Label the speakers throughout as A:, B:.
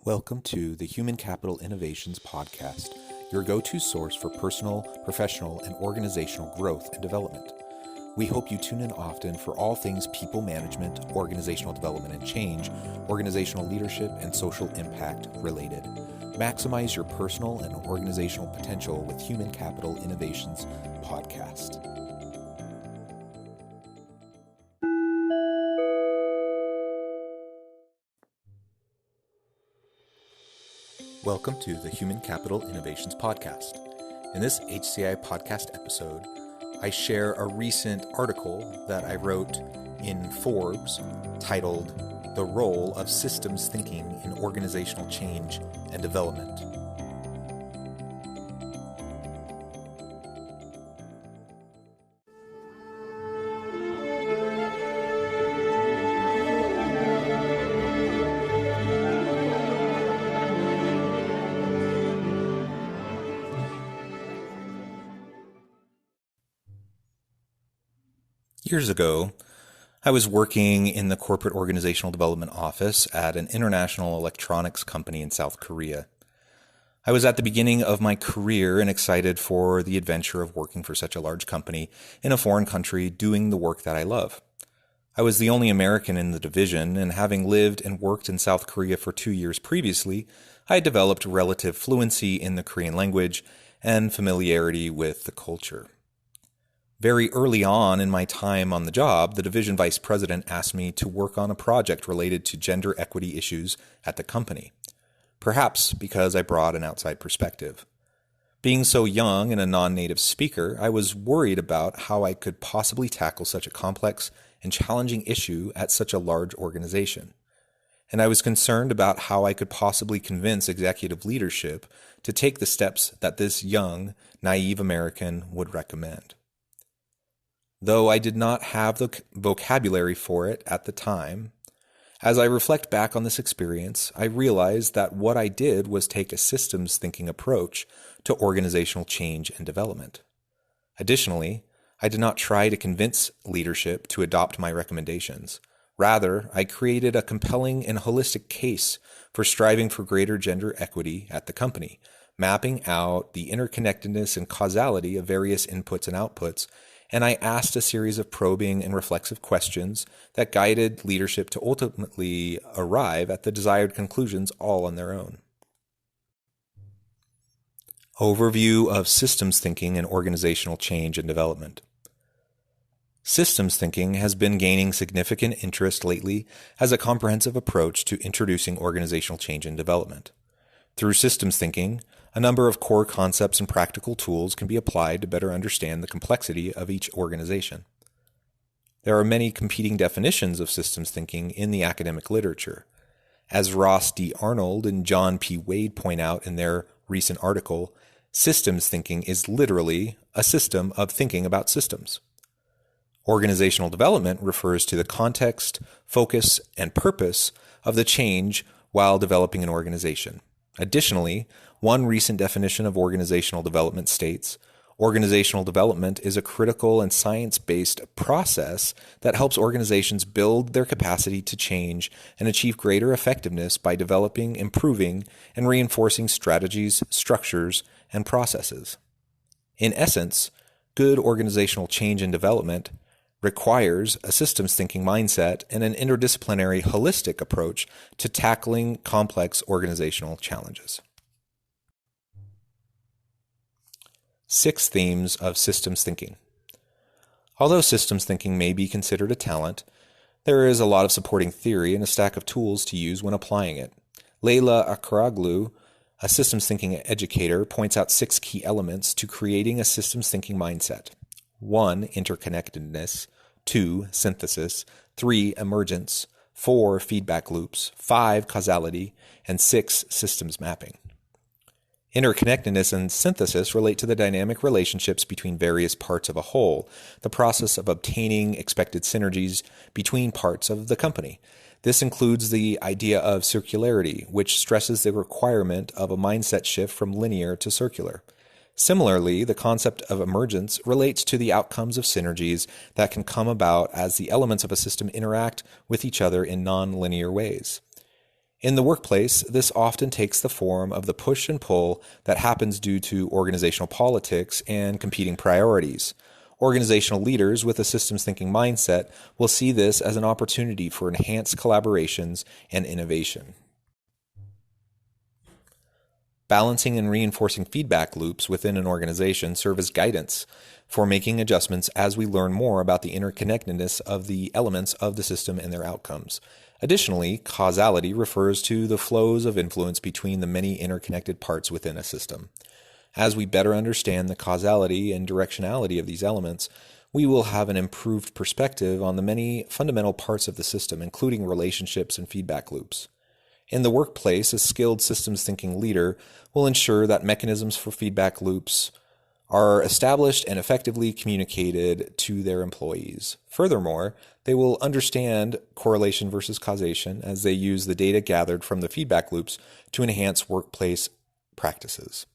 A: Welcome to the Human Capital Innovations Podcast, your go-to source for personal, professional, and organizational growth and development. We hope you tune in often for all things people management, organizational development and change, organizational leadership, and social impact related. Maximize your personal and organizational potential with Human Capital Innovations Podcast. Welcome to the Human Capital Innovations Podcast. In this HCI podcast episode, I share a recent article that I wrote in Forbes titled "The Role of Systems Thinking in Organizational Change and Development." Years ago, I was working in the corporate organizational development office at an international electronics company in South Korea. I was at the beginning of my career and excited for the adventure of working for such a large company in a foreign country doing the work that I love. I was the only American in the division, and having lived and worked in South Korea for 2 years previously, I had developed relative fluency in the Korean language and familiarity with the culture. Very early on in my time on the job, the division vice president asked me to work on a project related to gender equity issues at the company, perhaps because I brought an outside perspective. Being so young and a non-native speaker, I was worried about how I could possibly tackle such a complex and challenging issue at such a large organization. And I was concerned about how I could possibly convince executive leadership to take the steps that this young, naive American would recommend. Though I did not have the vocabulary for it at the time, as I reflect back on this experience, I realized that what I did was take a systems thinking approach to organizational change and development. Additionally, I did not try to convince leadership to adopt my recommendations. Rather, I created a compelling and holistic case for striving for greater gender equity at the company, mapping out the interconnectedness and causality of various inputs and outputs, and I asked a series of probing and reflexive questions that guided leadership to ultimately arrive at the desired conclusions all on their own. Overview of systems thinking and organizational change and development. Systems thinking has been gaining significant interest lately as a comprehensive approach to introducing organizational change and development. Through systems thinking, a number of core concepts and practical tools can be applied to better understand the complexity of each organization. There are many competing definitions of systems thinking in the academic literature. As Ross D. Arnold and John P. Wade point out in their recent article, systems thinking is literally a system of thinking about systems. Organizational development refers to the context, focus, and purpose of the change while developing an organization. Additionally, one recent definition of organizational development states, organizational development is a critical and science-based process that helps organizations build their capacity to change and achieve greater effectiveness by developing, improving, and reinforcing strategies, structures, and processes. In essence, good organizational change and development requires a systems thinking mindset and an interdisciplinary holistic approach to tackling complex organizational challenges. 6 themes of systems thinking. Although systems thinking may be considered a talent, there is a lot of supporting theory and a stack of tools to use when applying it. Leila Akaraglu, a systems thinking educator, points out 6 key elements to creating a systems thinking mindset. 1. Interconnectedness. 2. Synthesis. 3. Emergence. 4. Feedback loops. 5. Causality. And 6. Systems mapping. Interconnectedness and synthesis relate to the dynamic relationships between various parts of a whole, the process of obtaining expected synergies between parts of the company. This includes the idea of circularity, which stresses the requirement of a mindset shift from linear to circular. Similarly, the concept of emergence relates to the outcomes of synergies that can come about as the elements of a system interact with each other in non-linear ways. In the workplace, this often takes the form of the push and pull that happens due to organizational politics and competing priorities. Organizational leaders with a systems thinking mindset will see this as an opportunity for enhanced collaborations and innovation. Balancing and reinforcing feedback loops within an organization serve as guidance for making adjustments as we learn more about the interconnectedness of the elements of the system and their outcomes. Additionally, causality refers to the flows of influence between the many interconnected parts within a system. As we better understand the causality and directionality of these elements, we will have an improved perspective on the many fundamental parts of the system, including relationships and feedback loops. In the workplace, a skilled systems thinking leader will ensure that mechanisms for feedback loops are established and effectively communicated to their employees. Furthermore, they will understand correlation versus causation as they use the data gathered from the feedback loops to enhance workplace practices.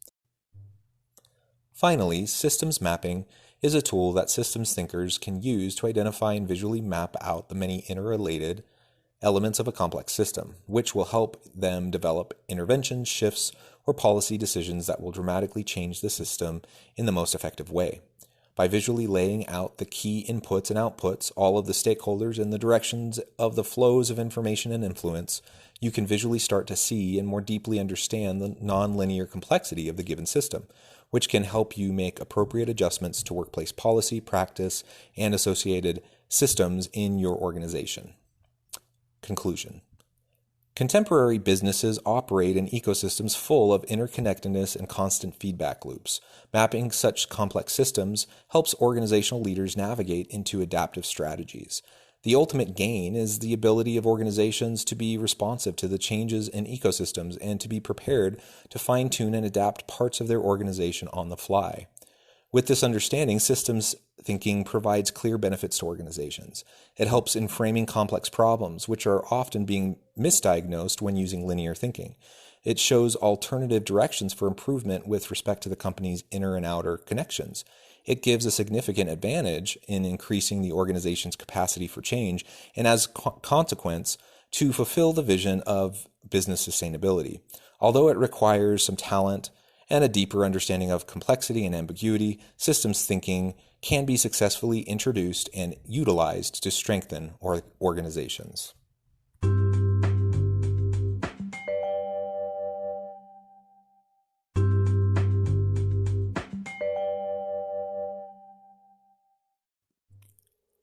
A: Finally, systems mapping is a tool that systems thinkers can use to identify and visually map out the many interrelated elements of a complex system, which will help them develop interventions, shifts, or policy decisions that will dramatically change the system in the most effective way. By visually laying out the key inputs and outputs, all of the stakeholders, and the directions of the flows of information and influence, you can visually start to see and more deeply understand the nonlinear complexity of the given system, which can help you make appropriate adjustments to workplace policy, practice, and associated systems in your organization. Conclusion. Contemporary businesses operate in ecosystems full of interconnectedness and constant feedback loops. Mapping such complex systems helps organizational leaders navigate into adaptive strategies. The ultimate gain is the ability of organizations to be responsive to the changes in ecosystems and to be prepared to fine-tune and adapt parts of their organization on the fly. With this understanding, systems thinking provides clear benefits to organizations. It helps in framing complex problems, which are often being misdiagnosed when using linear thinking. It shows alternative directions for improvement with respect to the company's inner and outer connections. It gives a significant advantage in increasing the organization's capacity for change and, as a consequence, to fulfill the vision of business sustainability. Although it requires some talent and a deeper understanding of complexity and ambiguity, systems thinking can be successfully introduced and utilized to strengthen organizations.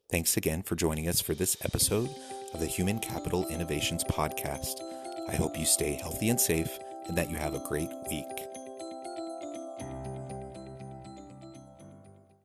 A: Thanks again for joining us for this episode of the Human Capital Innovations Podcast. I hope you stay healthy and safe and that you have a great week.